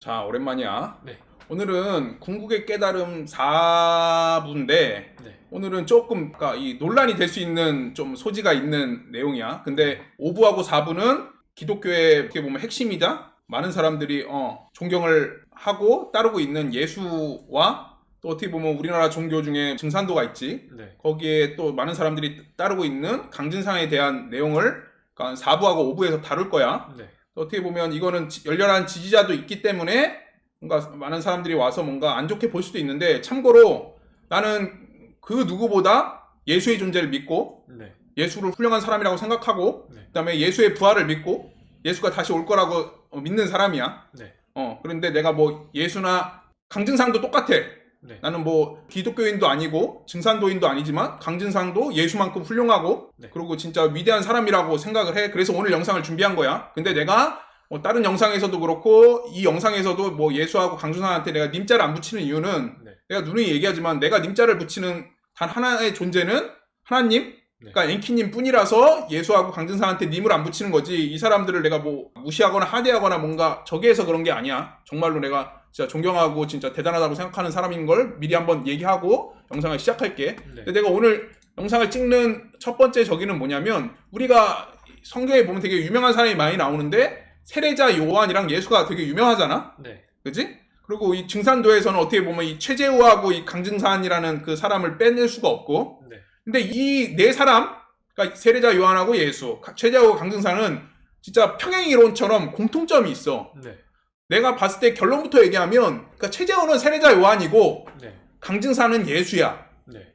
자, 오랜만이야. 네. 오늘은 궁극의 깨달음 4부인데, 네. 오늘은 조금 그러니까 이 논란이 될 수 있는 좀 소지가 있는 내용이야. 근데 5부하고 4부는 기독교의 어떻게 보면 핵심이자 많은 사람들이 존경을 하고 따르고 있는 예수와 또 어떻게 보면 우리나라 종교 중에 증산도가 있지. 네. 거기에 또 많은 사람들이 따르고 있는 강진상에 대한 내용을 그러니까 4부하고 5부에서 다룰 거야. 네. 어떻게 보면 이거는 열렬한 지지자도 있기 때문에 뭔가 많은 사람들이 와서 뭔가 안 좋게 볼 수도 있는데, 참고로 나는 그 누구보다 예수의 존재를 믿고 네. 예수를 훌륭한 사람이라고 생각하고 네. 그다음에 예수의 부활을 믿고 예수가 다시 올 거라고 믿는 사람이야. 네. 그런데 내가 뭐 예수나 강증상도 똑같아. 네. 나는 뭐 기독교인도 아니고 증산도인도 아니지만 강진상도 예수만큼 훌륭하고 네. 그리고 진짜 위대한 사람이라고 생각을 해. 그래서 오늘 영상을 준비한 거야. 근데 내가 뭐 다른 영상에서도 그렇고 이 영상에서도 뭐 예수하고 강준상한테 내가 님자를 안 붙이는 이유는, 네. 내가 누누이 얘기하지만 내가 님자를 붙이는 단 하나의 존재는 하나님, 그러니까 엔키님 뿐이라서 예수하고 강준상한테 님을 안 붙이는 거지, 이 사람들을 내가 뭐 무시하거나 하대하거나 뭔가 저기해서 그런 게 아니야. 정말로 내가 진짜 존경하고 진짜 대단하다고 생각하는 사람인 걸 미리 한번 얘기하고 영상을 시작할게. 네. 근데 내가 오늘 영상을 찍는 첫 번째 저기는 뭐냐면, 우리가 성경에 보면 되게 유명한 사람이 많이 나오는데 세례자 요한이랑 예수가 되게 유명하잖아. 네. 그지? 그리고 이 증산도에서는 어떻게 보면 이 최재우하고 이 강증산이라는 그 사람을 빼낼 수가 없고, 네. 근데 이 네 사람, 그러니까 세례자 요한하고 예수, 최재우하고 강증산은 진짜 평행이론처럼 공통점이 있어. 네. 내가 봤을 때 결론부터 얘기하면, 그러니까 최재우는 세례자 요한이고 네. 강증산은 예수야. 네.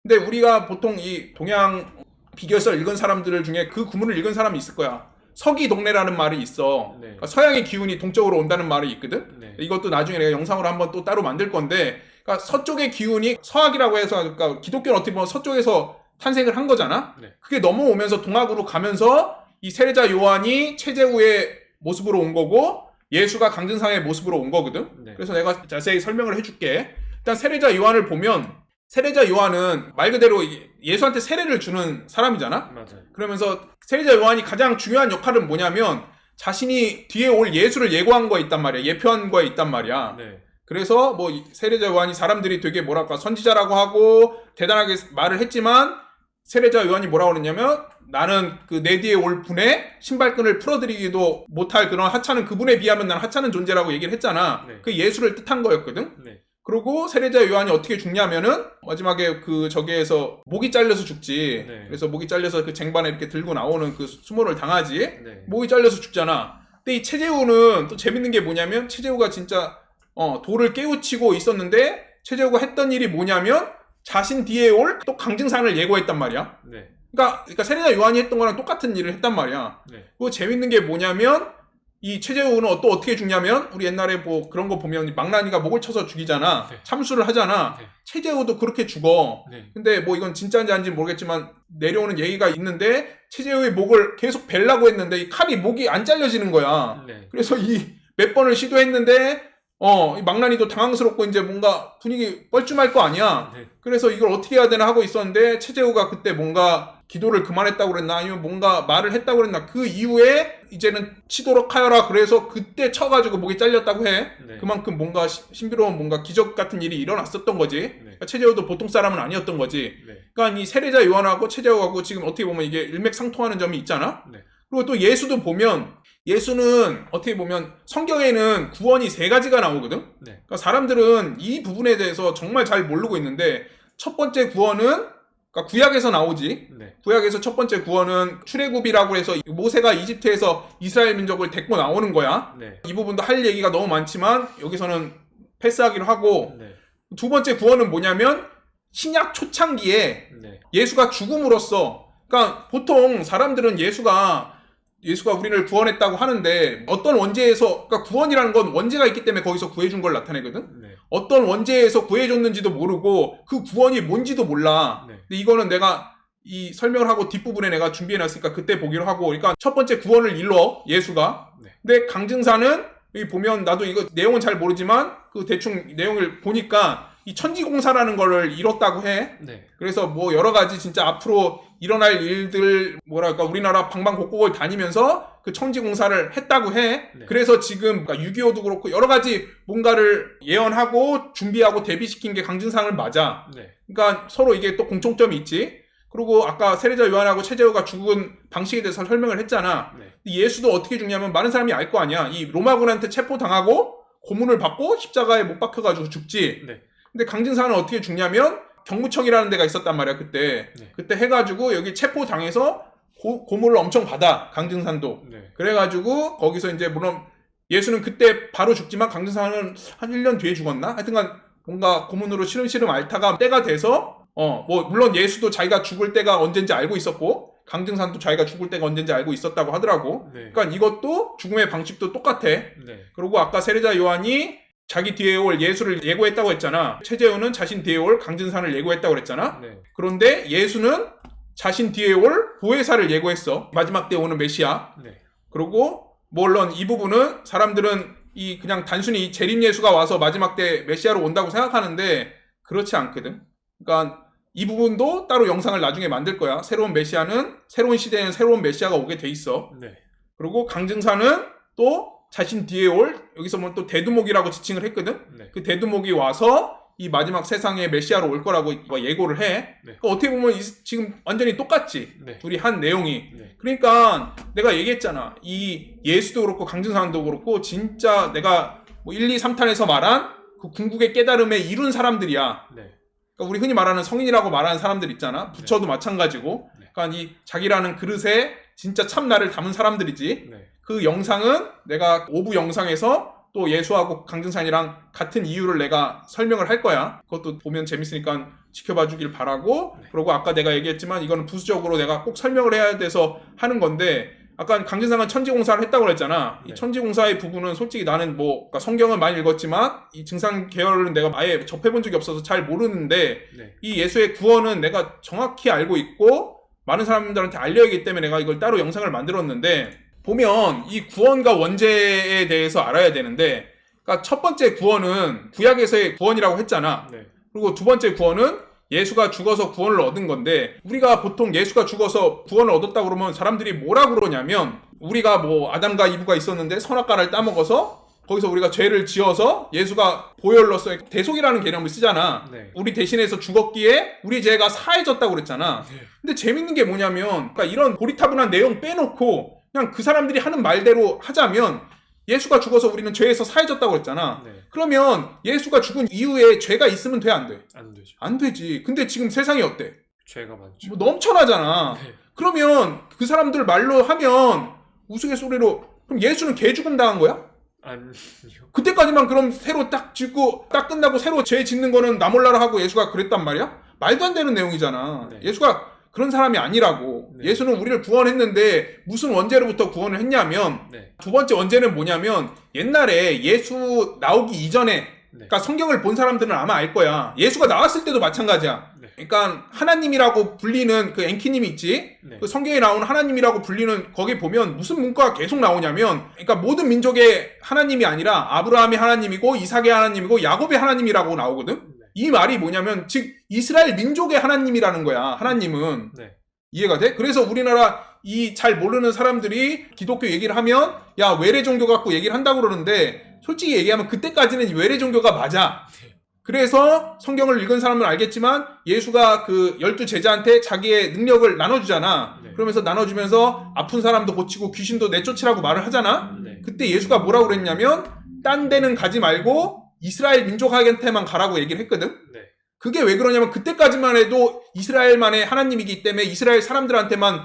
근데 우리가 보통 이 동양 비결서 읽은 사람들 중에 그 구문을 읽은 사람이 있을 거야. 서기동래라는 말이 있어. 네. 그러니까 서양의 기운이 동쪽으로 온다는 말이 있거든. 네. 이것도 나중에 내가 영상으로 한번 또 따로 만들 건데, 그러니까 서쪽의 기운이 서학이라고 해서, 그러니까 기독교는 어떻게 보면 서쪽에서 탄생을 한 거잖아. 네. 그게 넘어오면서 동학으로 가면서 이 세례자 요한이 최재우의 모습으로 온 거고 예수가 강증상의 모습으로 온 거거든. 네. 그래서 내가 자세히 설명을 해줄게. 일단 세례자 요한을 보면, 세례자 요한은 말 그대로 예수한테 세례를 주는 사람이잖아. 맞아요. 그러면서 세례자 요한이 가장 중요한 역할은 뭐냐면, 자신이 뒤에 올 예수를 예고한 거에 있단 말이야. 예표한 거에 있단 말이야. 네. 그래서 뭐 세례자 요한이 사람들이 되게 뭐랄까 선지자라고 하고 대단하게 말을 했지만, 세례자 요한이 뭐라고 그랬냐면, 나는 그 내 뒤에 올 분의 신발끈을 풀어드리기도 못할 그런 하찮은 그분에 비하면 난 하찮은 존재라고 얘기를 했잖아. 네. 그 예수를 뜻한 거였거든. 네. 그리고 세례자 요한이 어떻게 죽냐면은 마지막에 그 저기에서 목이 잘려서 죽지. 네. 그래서 목이 잘려서 그 쟁반에 이렇게 들고 나오는 그 수모를 당하지. 네. 목이 잘려서 죽잖아. 근데 이 최재우는 또 재밌는 게 뭐냐면, 최재우가 진짜 돌을 깨우치고 있었는데 최재우가 했던 일이 뭐냐면 자신 뒤에 올 또 강증산을 예고했단 말이야. 네. 그러니까 세례자 요한이 했던 거랑 똑같은 일을 했단 말이야. 네. 그리고 재밌는 게 뭐냐면, 이 최재우는 또 어떻게 죽냐면, 우리 옛날에 뭐 그런 거 보면 망나니가 목을 쳐서 죽이잖아. 네. 참수를 하잖아. 네. 최재우도 그렇게 죽어. 네. 근데 뭐 이건 진짜인지 아닌지 모르겠지만 내려오는 얘기가 있는데, 최재우의 목을 계속 베려고 했는데 이 칼이 목이 안 잘려지는 거야. 네. 그래서 이 몇 번을 시도했는데 이 망나니도 당황스럽고 이제 뭔가 분위기 뻘쭘할 거 아니야. 네. 그래서 이걸 어떻게 해야 되나 하고 있었는데, 최재우가 그때 뭔가 기도를 그만했다고 그랬나 아니면 뭔가 말을 했다고 그랬나, 그 이후에 이제는 치도록 하여라 그래서 그때 쳐가지고 목이 잘렸다고 해. 네. 그만큼 뭔가 신비로운 뭔가 기적 같은 일이 일어났었던 거지. 네. 그러니까 최재우도 보통 사람은 아니었던 거지. 네. 그러니까 이 세례자 요한하고 최재우하고 지금 어떻게 보면 이게 일맥상통하는 점이 있잖아. 네. 그리고 또 예수도 보면, 예수는 어떻게 보면 성경에는 구원이 세 가지가 나오거든. 네. 그러니까 사람들은 이 부분에 대해서 정말 잘 모르고 있는데, 첫 번째 구원은 그러니까 구약에서 나오지. 네. 구약에서 첫 번째 구원은 출애굽이라고 해서 모세가 이집트에서 이스라엘 민족을 데리고 나오는 거야. 네. 이 부분도 할 얘기가 너무 많지만 여기서는 패스하기로 하고, 네. 두 번째 구원은 뭐냐면 신약 초창기에 네. 예수가 죽음으로써, 그러니까 보통 사람들은 예수가 우리를 구원했다고 하는데, 어떤 원죄에서, 그러니까 구원이라는 건 원죄가 있기 때문에 거기서 구해준 걸 나타내거든. 네. 어떤 원죄에서 구해줬는지도 모르고 그 구원이 뭔지도 몰라. 네. 근데 이거는 내가 이 설명을 하고 뒷부분에 내가 준비해놨으니까 그때 보기로 하고, 그러니까 첫 번째 구원을 일러 예수가. 네. 근데 강증사는 여기 보면, 나도 이거 내용은 잘 모르지만 그 대충 내용을 보니까 이 천지공사라는 거를 이뤘다고 해. 네. 그래서 뭐 여러 가지 진짜 앞으로 일어날 일들 뭐랄까 우리나라 방방곡곡을 다니면서 그 천지공사를 했다고 해. 네. 그래서 지금 6.25도 그렇고 여러 가지 뭔가를 예언하고 준비하고 대비시킨 게 강진상을 맞아. 네. 그러니까 서로 이게 또 공통점이 있지. 그리고 아까 세례자 요한하고 최재호가 죽은 방식에 대해서 설명을 했잖아. 네. 예수도 어떻게 죽냐면 많은 사람이 알 거 아니야. 이 로마군한테 체포당하고 고문을 받고 십자가에 못 박혀가지고 죽지. 네. 근데 강진사는 어떻게 죽냐면 경무청이라는 데가 있었단 말이야 그때. 네. 그때 해가지고 여기 체포당해서 고문을 엄청 받아 강진산도. 네. 그래가지고 거기서 이제 물론 예수는 그때 바로 죽지만 강진사는 한 1년 뒤에 죽었나? 하여튼간 뭔가 고문으로 시름시름 앓다가 때가 돼서 뭐 물론 예수도 자기가 죽을 때가 언젠지 알고 있었고 강증산도 자기가 죽을 때가 언젠지 알고 있었다고 하더라고. 네. 그러니까 이것도 죽음의 방식도 똑같아. 네. 그리고 아까 세례자 요한이 자기 뒤에 올 예수를 예고했다고 했잖아. 최재훈은 자신 뒤에 올 강진산을 예고했다고 그랬잖아. 네. 그런데 예수는 자신 뒤에 올 보혜사를 예고했어. 마지막 때 오는 메시아. 네. 그리고 물론 이 부분은 사람들은 이 그냥 단순히 재림 예수가 와서 마지막 때 메시아로 온다고 생각하는데 그렇지 않거든. 그러니까 이 부분도 따로 영상을 나중에 만들 거야. 새로운 메시아는 새로운 시대에는 새로운 메시아가 오게 돼 있어. 네. 그리고 강증사는 또 자신 뒤에 올 여기서 뭐 또 대두목이라고 지칭을 했거든. 네. 그 대두목이 와서 이 마지막 세상에 메시아로 올 거라고 예고를 해. 네. 그러니까 어떻게 보면 지금 완전히 똑같지. 네. 둘이 한 내용이. 네. 그러니까 내가 얘기했잖아. 이 예수도 그렇고 강증사도 그렇고 진짜 내가 뭐 1, 2, 3탄에서 말한 그 궁극의 깨달음에 이룬 사람들이야. 네. 그러니까 우리 흔히 말하는 성인이라고 말하는 사람들 있잖아. 부처도 네. 마찬가지고. 네. 그러니까 이 자기라는 그릇에 진짜 참나를 담은 사람들이지. 네. 그 영상은 내가 5부 영상에서 또 예수하고 강증산이랑 같은 이유를 내가 설명을 할 거야. 그것도 보면 재밌으니까 지켜봐 주길 바라고. 네. 그리고 아까 내가 얘기했지만 이거는 부수적으로 내가 꼭 설명을 해야 돼서 하는 건데 아까 강진상은 천지공사를 했다고 그랬잖아. 네. 이 천지공사의 부분은 솔직히 나는 뭐 그러니까 성경은 많이 읽었지만 이 증상 계열은 내가 아예 접해본 적이 없어서 잘 모르는데 네. 이 예수의 구원은 내가 정확히 알고 있고 많은 사람들한테 알려야하기 때문에 내가 이걸 따로 영상을 만들었는데 보면 이 구원과 원죄에 대해서 알아야 되는데 그러니까 첫 번째 구원은 구약에서의 구원이라고 했잖아. 네. 그리고 두 번째 구원은 예수가 죽어서 구원을 얻은 건데 우리가 보통 예수가 죽어서 구원을 얻었다고 그러면 사람들이 뭐라 그러냐면 우리가 뭐 아담과 이브가 있었는데 선악과를 따먹어서 거기서 우리가 죄를 지어서 예수가 보혈로서 대속이라는 개념을 쓰잖아. 네. 우리 대신해서 죽었기에 우리 죄가 사해졌다고 그랬잖아. 네. 근데 재밌는 게 뭐냐면 그러니까 이런 고리타분한 내용 빼놓고 그냥 그 사람들이 하는 말대로 하자면 예수가 죽어서 우리는 죄에서 사해졌다고 그랬잖아. 네. 그러면 예수가 죽은 이후에 죄가 있으면 돼, 안 돼? 안 되죠. 안 되지. 근데 지금 세상이 어때? 죄가 많죠. 뭐 넘쳐나잖아. 네. 그러면 그 사람들 말로 하면 우스갯소리로 그럼 예수는 개죽음 당한 거야? 아니요. 그때까지만 그럼 새로 딱 짓고 딱 끝나고 새로 죄 짓는 거는 나 몰라라 하고 예수가 그랬단 말이야? 말도 안 되는 내용이잖아. 네. 예수가 그런 사람이 아니라고. 네. 예수는 우리를 구원했는데 무슨 원죄로부터 구원을 했냐면 네. 두 번째 원죄는 뭐냐면 옛날에 예수 나오기 이전에 네. 그러니까 성경을 본 사람들은 아마 알 거야. 예수가 나왔을 때도 마찬가지야. 네. 그러니까 하나님이라고 불리는 그 엔키님이 있지. 네. 그 성경에 나오는 하나님이라고 불리는 거기 보면 무슨 문구가 계속 나오냐면 그러니까 모든 민족의 하나님이 아니라 아브라함의 하나님이고 이삭의 하나님이고 야곱의 하나님이라고 나오거든. 네. 이 말이 뭐냐면 즉 이스라엘 민족의 하나님이라는 거야. 하나님은. 네. 이해가 돼? 그래서 우리나라 이 잘 모르는 사람들이 기독교 얘기를 하면 야 외래 종교 갖고 얘기를 한다고 그러는데 솔직히 얘기하면 그때까지는 외래 종교가 맞아. 그래서 성경을 읽은 사람은 알겠지만 예수가 그 12 제자한테 자기의 능력을 나눠주잖아. 네. 그러면서 나눠주면서 아픈 사람도 고치고 귀신도 내쫓으라고 말을 하잖아. 네. 그때 예수가 뭐라고 그랬냐면 딴 데는 가지 말고 이스라엘 민족한테만 가라고 얘기를 했거든. 네. 그게 왜 그러냐면 그때까지만 해도 이스라엘만의 하나님이기 때문에 이스라엘 사람들한테만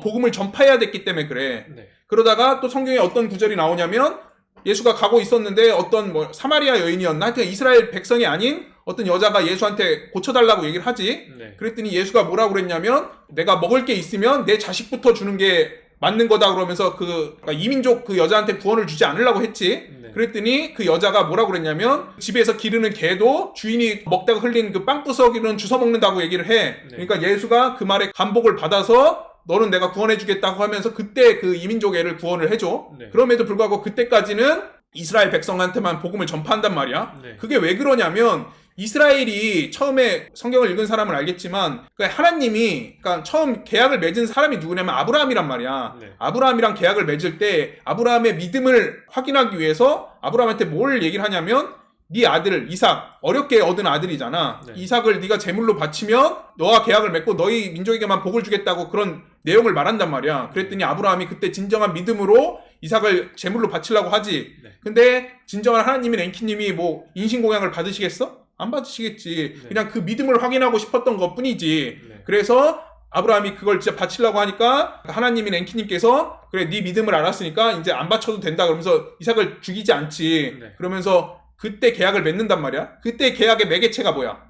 복음을 전파해야 됐기 때문에 그래. 네. 그러다가 또 성경에 어떤 구절이 나오냐면 예수가 가고 있었는데 어떤 뭐 사마리아 여인이었나? 하여튼 이스라엘 백성이 아닌 어떤 여자가 예수한테 고쳐달라고 얘기를 하지. 네. 그랬더니 예수가 뭐라고 그랬냐면 내가 먹을 게 있으면 내 자식부터 주는 게 맞는 거다 그러면서 그러니까 이민족 그 여자한테 구원을 주지 않으려고 했지. 네. 그랬더니 그 여자가 뭐라고 그랬냐면 집에서 기르는 개도 주인이 먹다가 흘린 그 빵부서기는 주워 먹는다고 얘기를 해. 네. 그러니까 예수가 그 말에 감복을 받아서 너는 내가 구원해주겠다고 하면서 그때 그 이민족 애를 구원을 해줘. 네. 그럼에도 불구하고 그때까지는 이스라엘 백성한테만 복음을 전파한단 말이야. 네. 그게 왜 그러냐면 이스라엘이 처음에 성경을 읽은 사람은 알겠지만 하나님이 그러니까 처음 계약을 맺은 사람이 누구냐면 아브라함이란 말이야. 네. 아브라함이랑 계약을 맺을 때 아브라함의 믿음을 확인하기 위해서 아브라함한테 뭘 얘기를 하냐면 네 아들 이삭 어렵게 얻은 아들이잖아. 네. 이삭을 네가 제물로 바치면 너와 계약을 맺고 너희 민족에게만 복을 주겠다고 그런 내용을 말한단 말이야. 그랬더니 아브라함이 그때 진정한 믿음으로 이삭을 제물로 바치려고 하지. 네. 근데 진정한 하나님인 엔키님이 뭐 인신공양을 받으시겠어? 안 받으시겠지. 네. 그냥 그 믿음을 확인하고 싶었던 것 뿐이지. 네. 그래서 아브라함이 그걸 진짜 바치려고 하니까 하나님인 엔키님께서 그래 네 믿음을 알았으니까 이제 안 바쳐도 된다 그러면서 이삭을 죽이지 않지. 네. 그러면서 그때 계약을 맺는단 말이야. 그때 계약의 매개체가 뭐야?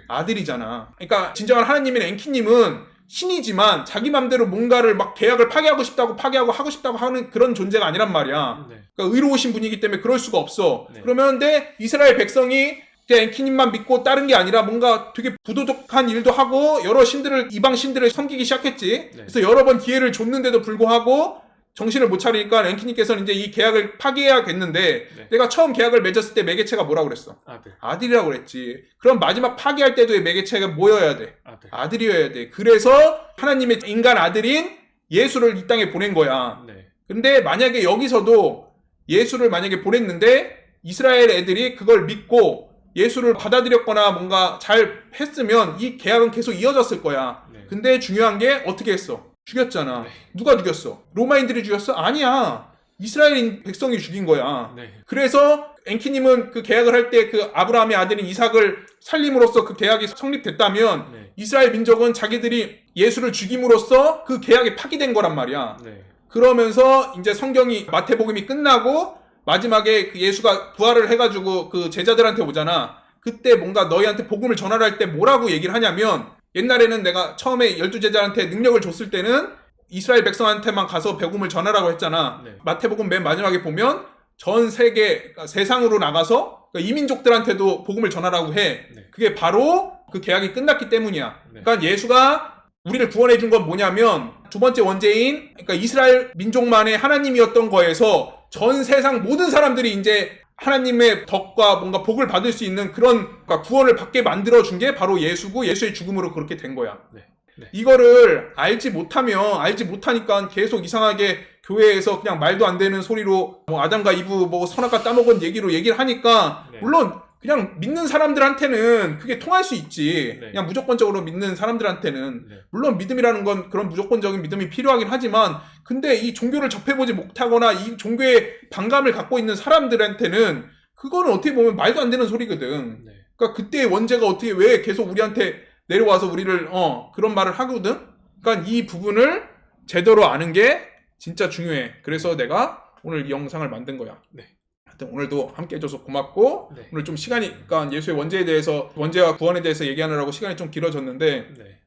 아들이잖아. 그러니까 진정한 하나님인 엔키님은 신이지만 자기 맘대로 뭔가를 막 계약을 파기하고 싶다고 파기하고 하고 싶다고 하는 그런 존재가 아니란 말이야. 네. 그러니까 의로우신 분이기 때문에 그럴 수가 없어. 네. 그런데 이스라엘 백성이 엔키님만 믿고 따른 게 아니라 뭔가 되게 부도덕한 일도 하고 여러 신들을 이방 신들을 섬기기 시작했지. 네. 그래서 여러 번 기회를 줬는데도 불구하고 정신을 못 차리니까 엔키님께서는 이제 이 계약을 파기해야겠는데 네. 내가 처음 계약을 맺었을 때 매개체가 뭐라고 그랬어? 아들이라고 그랬지. 그럼 마지막 파기할 때도 매개체가 뭐여야 돼? 아들이어야 돼. 그래서 하나님의 인간 아들인 예수를 이 땅에 보낸 거야. 네. 근데 만약에 여기서도 예수를 만약에 보냈는데 이스라엘 애들이 그걸 믿고 예수를 받아들였거나 뭔가 잘 했으면 이 계약은 계속 이어졌을 거야. 네. 근데 중요한 게 어떻게 했어? 죽였잖아. 네. 누가 죽였어? 로마인들이 죽였어? 아니야. 이스라엘 백성이 죽인 거야. 네. 그래서 엔키님은 그 계약을 할 때 그 아브라함의 아들인 이삭을 살림으로써 그 계약이 성립됐다면 네. 이스라엘 민족은 자기들이 예수를 죽임으로써 그 계약이 파기된 거란 말이야. 네. 그러면서 이제 성경이 마태복음이 끝나고 마지막에 그 예수가 부활을 해가지고 그 제자들한테 오잖아. 그때 뭔가 너희한테 복음을 전하라 할 때 뭐라고 얘기를 하냐면 옛날에는 내가 처음에 12제자한테 능력을 줬을 때는 이스라엘 백성한테만 가서 복음을 전하라고 했잖아. 네. 마태복음 맨 마지막에 보면 전 세계, 그러니까 세상으로 나가서 그러니까 이민족들한테도 복음을 전하라고 해. 네. 그게 바로 그 계약이 끝났기 때문이야. 네. 그러니까 예수가 우리를 구원해 준 건 뭐냐면 두 번째 원죄인 그러니까 이스라엘 민족만의 하나님이었던 거에서 전 세상 모든 사람들이 이제 하나님의 덕과 뭔가 복을 받을 수 있는 그런 그러니까 구원을 받게 만들어준 게 바로 예수고 예수의 죽음으로 그렇게 된 거야. 네. 네. 이거를 알지 못하니까 계속 이상하게 교회에서 그냥 말도 안 되는 소리로 뭐 아담과 이브 뭐 선악과 따먹은 얘기를 하니까 네. 물론 그냥 믿는 사람들한테는 그게 통할 수 있지. 네. 그냥 무조건적으로 믿는 사람들한테는. 네. 물론 믿음이라는 건 그런 무조건적인 믿음이 필요하긴 하지만 근데 이 종교를 접해보지 못하거나 이 종교에 반감을 갖고 있는 사람들한테는 그거는 어떻게 보면 말도 안 되는 소리거든. 네. 그러니까 그때의 원죄가 어떻게 왜 계속 우리한테 내려와서 우리를 그런 말을 하거든. 그러니까 이 부분을 제대로 아는 게 진짜 중요해. 그래서 내가 오늘 이 영상을 만든 거야. 네. 하여튼 오늘도 함께 해줘서 고맙고 네. 오늘 좀 시간이 그러니까 예수의 원죄에 대해서 원죄와 구원에 대해서 얘기하느라고 시간이 좀 길어졌는데 네.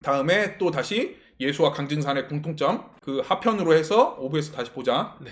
다음에 또 다시 예수와 강증산의 공통점 그 하편으로 해서 오브에서 다시 보자. 네.